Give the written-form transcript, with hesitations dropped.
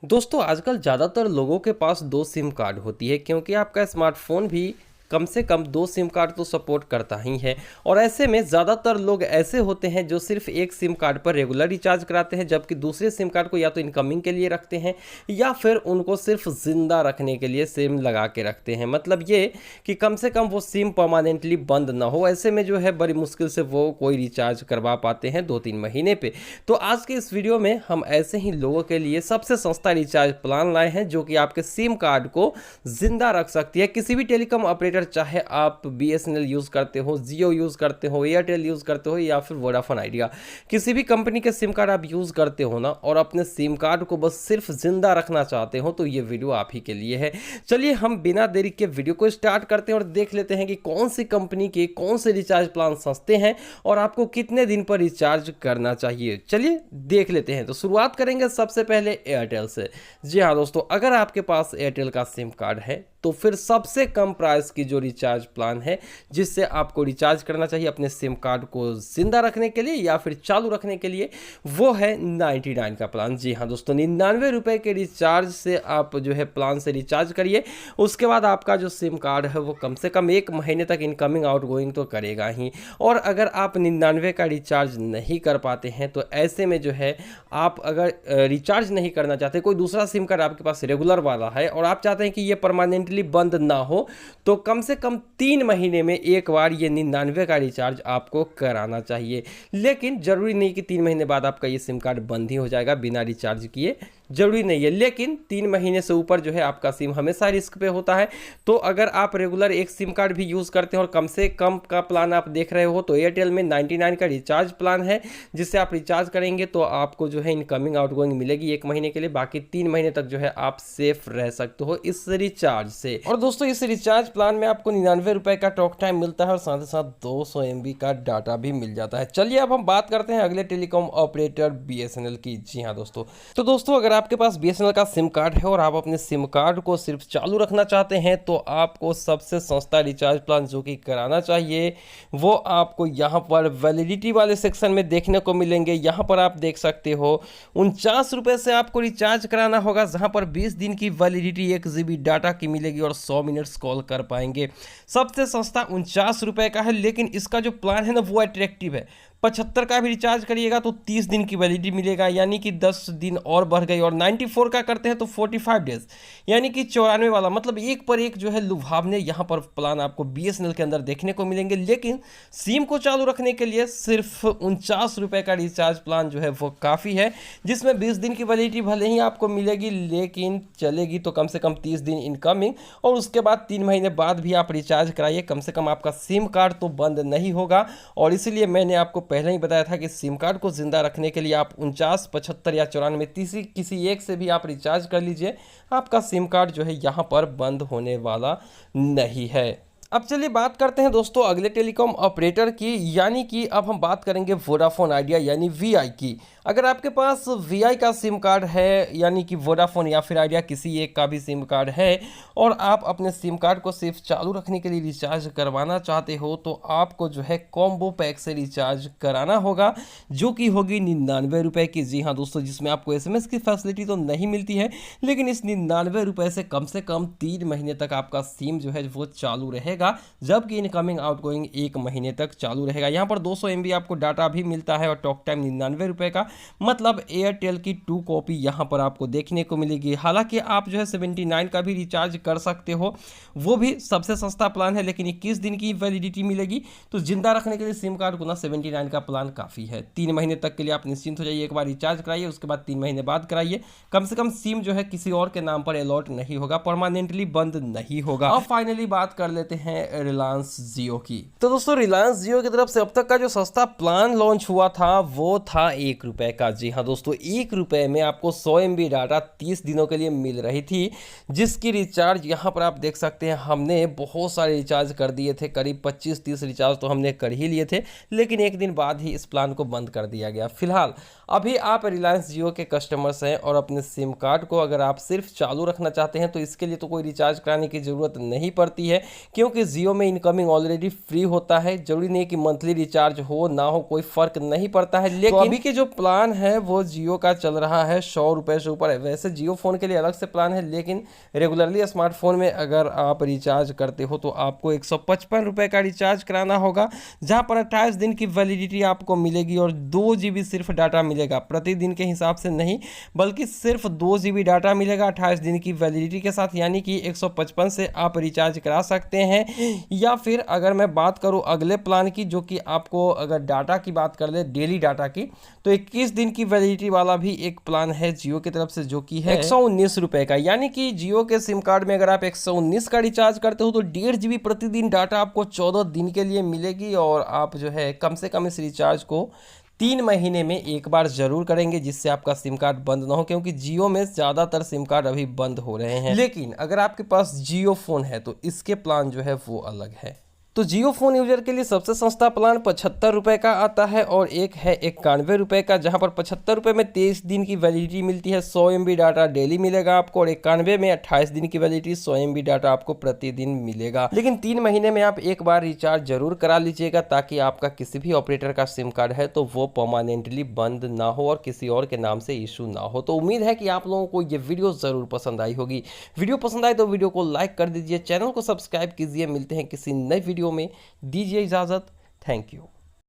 दोस्तों आजकल ज़्यादातर लोगों के पास दो सिम कार्ड होती है क्योंकि आपका स्मार्टफोन भी कम से कम दो सिम कार्ड तो सपोर्ट करता ही है। और ऐसे में ज़्यादातर लोग ऐसे होते हैं जो सिर्फ एक सिम कार्ड पर रेगुलर रिचार्ज कराते हैं, जबकि दूसरे सिम कार्ड को या तो इनकमिंग के लिए रखते हैं या फिर उनको सिर्फ ज़िंदा रखने के लिए सिम लगा के रखते हैं। मतलब ये कि कम से कम वो सिम परमानेंटली बंद ना हो। ऐसे में जो है बड़ी मुश्किल से वो कोई रिचार्ज करवा पाते हैं 2-3 महीने पे। तो आज के इस वीडियो में हम ऐसे ही लोगों के लिए सबसे सस्ता रिचार्ज प्लान लाए हैं जो कि आपके सिम कार्ड को जिंदा रख सकती है। किसी भी टेलीकॉम ऑपरेटर, चाहे आप BSNL यूज करते हो, जियो यूज करते हो, एयरटेल यूज करते हो या फिर वोडाफोन आइडिया, किसी भी कंपनी के सिम कार्ड आप यूज करते हो ना और अपने सिम कार्ड को बस सिर्फ जिंदा रखना चाहते हो तो ये वीडियो आप ही के लिए है। चलिए हम बिना देरी के वीडियो को स्टार्ट करते हैं और देख लेते हैं कि कौन सी कंपनी के कौन से रिचार्ज प्लान सस्ते हैं और आपको कितने दिन पर रिचार्ज करना चाहिए। चलिए देख लेते हैं। तो शुरुआत करेंगे सबसे पहले एयरटेल से। जी हाँ दोस्तों, अगर आपके पास एयरटेल का सिम कार्ड है तो फिर सबसे कम प्राइस की जो रिचार्ज प्लान है जिससे आपको रिचार्ज करना चाहिए अपने सिम कार्ड को जिंदा रखने के लिए या फिर चालू रखने के लिए, वो है 99 का प्लान। जी हाँ दोस्तों, 99 रुपये के रिचार्ज से आप जो है प्लान से रिचार्ज करिए। उसके बाद आपका जो सिम कार्ड है वो कम से कम 1 महीने तक इनकमिंग आउटगोइंग तो करेगा ही। और अगर आप 99 का रिचार्ज नहीं कर पाते हैं तो ऐसे में जो है आप अगर रिचार्ज नहीं करना चाहते, कोई दूसरा सिम कार्ड आपके पास रेगुलर वाला है और आप चाहते हैं कि ये परमानेंट बंद ना हो, तो कम से कम 3 महीने में एक बार ये 99 का रिचार्ज आपको कराना चाहिए। लेकिन जरूरी नहीं कि 3 महीने बाद आपका ये सिम कार्ड बंद ही हो जाएगा बिना रिचार्ज किए, जरूरी नहीं है। लेकिन 3 महीने से ऊपर जो है आपका सिम हमेशा रिस्क पे होता है। तो अगर आप रेगुलर एक सिम कार्ड भी यूज़ करते हैं और कम से कम का प्लान आप देख रहे हो तो एयरटेल में 99 का रिचार्ज प्लान है जिससे आप रिचार्ज करेंगे तो आपको जो है इनकमिंग आउटगोइंग मिलेगी 1 महीने के लिए। बाकी 3 महीने तक जो है आप सेफ रह सकते हो इस रिचार्ज से। और दोस्तों इस रिचार्ज प्लान में आपको 99 रुपये का टॉक टाइम मिलता है और साथ ही साथ 200 MB का डाटा भी मिल जाता है। चलिए अब हम बात करते हैं अगले टेलीकॉम ऑपरेटर BSNL की। जी हाँ दोस्तों, तो दोस्तों अगर आपके पास BSNL का सिम कार्ड है और आप अपने सिम कार्ड को सिर्फ चालू रखना चाहते हैं तो आपको सबसे सस्ता रिचार्ज प्लान जो कि कराना चाहिए वो आपको यहाँ पर वैलिडिटी वाले सेक्शन में देखने को मिलेंगे। यहाँ पर आप देख सकते हो 49 रुपये से आपको रिचार्ज कराना होगा, जहाँ पर 20 दिन की वैलिडिटी 1 GB डाटा की मिलेगी और 100 मिनट्स कॉल कर पाएंगे। सबसे सस्ता 49 रुपये का है, लेकिन इसका जो प्लान है ना वो अट्रैक्टिव है। 75 का भी रिचार्ज करिएगा तो 30 दिन की वैलिडिटी मिलेगा, यानी कि 10 दिन और बढ़ गई। और 94 का करते हैं तो 45 डेज, यानी कि 94 वाला। मतलब एक पर एक जो है लुभावने यहाँ पर प्लान आपको BSNL के अंदर देखने को मिलेंगे। लेकिन सिम को चालू रखने के लिए सिर्फ 49 रुपये का रिचार्ज प्लान जो है वो काफ़ी है, जिसमें 20 दिन की वैलिडिटी भले ही आपको मिलेगी लेकिन चलेगी तो कम से कम 30 दिन इनकमिंग। और उसके बाद 3 महीने बाद भी आप रिचार्ज कराइए, कम से कम आपका सिम कार्ड तो बंद नहीं होगा। और इसलिए मैंने आपको पहले ही बताया था कि सिम कार्ड को जिंदा रखने के लिए आप 49, 75 या 94 किसी एक से भी आप रिचार्ज कर लीजिए। आपका सिम कार्ड जो है यहाँ पर बंद होने वाला नहीं है। अब चलिए बात करते हैं दोस्तों अगले टेलीकॉम ऑपरेटर की, यानी कि अब हम बात करेंगे वोडाफोन आइडिया यानी VI की। अगर आपके पास VI का सिम कार्ड है, यानी कि वोडाफोन या फिर आइडिया किसी एक का भी सिम कार्ड है और आप अपने सिम कार्ड को सिर्फ चालू रखने के लिए रिचार्ज करवाना चाहते हो तो आपको जो है कॉम्बो पैक से रिचार्ज कराना होगा जो कि होगी 99 रुपये की। जी हाँ दोस्तों, जिसमें आपको SMS की फैसिलिटी तो नहीं मिलती है, लेकिन इस 99 रुपये से कम 3 महीने तक आपका सिम जो है वो चालू रहेगा, जबकि इनकमिंग आउटगोइंग 1 महीने तक चालू रहेगा। यहाँ पर 200 MB आपको डाटा भी मिलता है और टॉक टाइम 99 रुपये का। मतलब एयरटेल की 2 कॉपी यहाँ पर आपको देखने को मिलेगी। हालांकि आप जो है 79 का भी रिचार्ज कर सकते हो, वो भी सबसे सस्ता प्लान है, लेकिन 21 दिन की वैलिडिटी मिलेगी। तो जिंदा रखने के लिए सिम कार्ड को ना 79 का प्लान काफ़ी है। 3 महीने तक के लिए आप निश्चिंत हो जाइए, एक बार रिचार्ज कराइए, उसके बाद 3 महीने बाद कराइए। कम से कम सिम जो है किसी और के नाम पर अलॉट नहीं होगा, परमानेंटली बंद नहीं होगा। और फाइनली बात कर लेते हैं रिलायंस जियो की। तो दोस्तों रिलायंस जियो की तरफ से अब तक का जो सस्ता प्लान लॉन्च हुआ था वो था 1 रुपये का। जी हाँ दोस्तों, 1 रुपये में आपको 100 MB डाटा 30 दिनों के लिए मिल रही थी, जिसकी रिचार्ज यहाँ पर आप देख सकते हैं हमने बहुत सारे रिचार्ज कर दिए थे, करीब 25-30 रिचार्ज तो हमने कर ही लिए थे, लेकिन एक दिन बाद ही इस प्लान को बंद कर दिया गया। फिलहाल अभी आप रिलायंस जियो के कस्टमर्स हैं और अपने सिम कार्ड को अगर आप सिर्फ चालू रखना चाहते हैं तो इसके लिए तो कोई रिचार्ज कराने की ज़रूरत नहीं पड़ती है, क्योंकि जियो में इनकमिंग ऑलरेडी फ्री होता है। जरूरी नहीं कि मंथली रिचार्ज हो ना हो, कोई फर्क नहीं पड़ता है। लेकिन तो अभी के जो प्लान प्लान है वो जियो का चल रहा है 100 रुपये से ऊपर है। वैसे जियो फ़ोन के लिए अलग से प्लान है, लेकिन रेगुलरली स्मार्टफोन में अगर आप रिचार्ज करते हो तो आपको 155 रुपये का रिचार्ज कराना होगा, जहाँ पर 28 दिन की वैलिडिटी आपको मिलेगी और 2 GB सिर्फ डाटा मिलेगा, प्रतिदिन के हिसाब से नहीं बल्कि सिर्फ 2 GB डाटा मिलेगा 28 दिन की वैलिडिटी के साथ। यानी कि 155 से आप रिचार्ज करा सकते हैं। या फिर अगर मैं बात करूं अगले प्लान की, जो कि आपको अगर डाटा की बात कर ले, डेली डाटा की, तो 21 दिन की वैलिडिटी वाला भी एक प्लान है जियो की तरफ से, जो कि है 119 रुपये का। यानी कि जियो के सिम कार्ड में अगर आप 119 का रिचार्ज करते हो तो 1.5 GB प्रतिदिन डाटा आपको 14 दिन के लिए मिलेगी। और आप जो है कम से कम इस रिचार्ज को 3 महीने में एक बार जरूर करेंगे, जिससे आपका सिम कार्ड बंद ना हो, क्योंकि जियो में ज़्यादातर सिम कार्ड अभी बंद हो रहे हैं। लेकिन अगर आपके पास जियो फ़ोन है तो इसके प्लान जो है वो अलग है। तो जियो फ़ोन यूजर के लिए सबसे सस्ता प्लान 75 रुपये का आता है और एक है 91 रुपये का, जहां पर 75 रुपये में 23 दिन की वैलिडिटी मिलती है, 100 MB डाटा डेली मिलेगा आपको, और 91 में 28 दिन की वैलिडिटी, 100 MB डाटा आपको प्रतिदिन मिलेगा। लेकिन 3 महीने में आप एक बार रिचार्ज जरूर करा लीजिएगा, ताकि आपका किसी भी ऑपरेटर का सिम कार्ड है तो वो परमानेंटली बंद ना हो और किसी और के नाम से इशू ना हो। तो उम्मीद है कि आप लोगों को ये वीडियो ज़रूर पसंद आई होगी। वीडियो पसंद आए तो वीडियो को लाइक कर दीजिए, चैनल को सब्सक्राइब कीजिए। मिलते हैं किसी नई वीडियो में, दीजिए इजाज़त। Thank you.